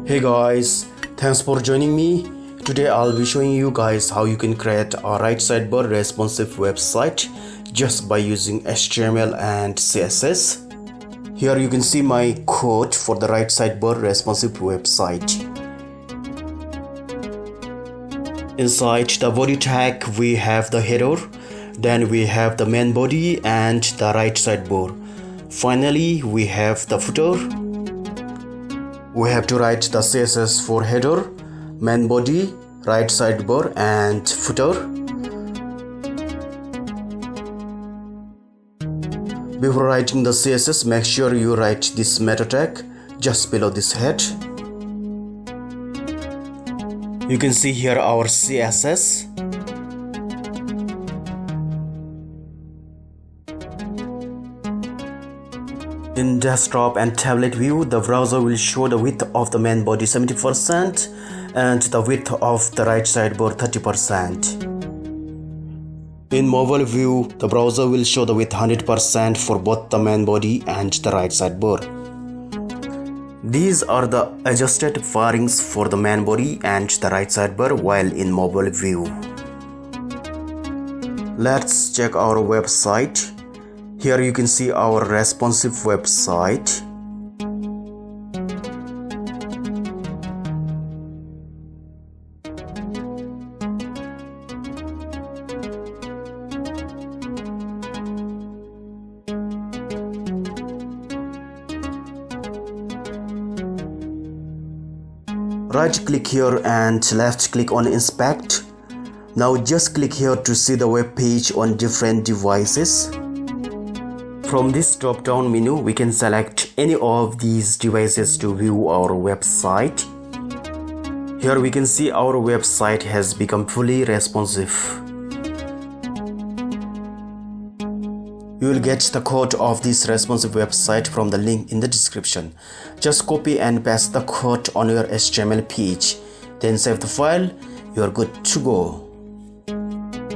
Hey guys, thanks for joining me. Today I'll be showing you guys how you can create a right sidebar responsive website just by using HTML and CSS. Here you can see my code for the right sidebar responsive website. Inside the body tag we have the header, then we have the main body and the right sidebar. Finally we have the footer. We have to write the CSS for header, main body, right sidebar and footer. Before writing the CSS, make sure you write this meta tag just below this head. You can see here our CSS. In desktop and tablet view, the browser will show the width of the main body 70% and the width of the right sidebar 30%. In mobile view, the browser will show the width 100% for both the main body and the right sidebar. These are the adjusted firings for the main body and the right sidebar while in mobile view. Let's check our website. Here you can see our responsive website. Right click here and left click on inspect. Now just click here to see the web page on different devices. From this drop down menu, we can select any of these devices to view our website. Here we can see our website has become fully responsive. You will get the code of this responsive website from the link in the description. Just copy and paste the code on your HTML page. Then save the file. You are good to go.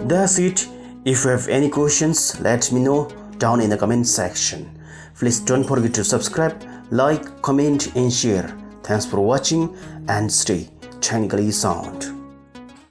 That's it. If you have any questions, let me know down in the comment section. Please don't forget to subscribe, like, comment and share. Thanks for watching and stay technically sound.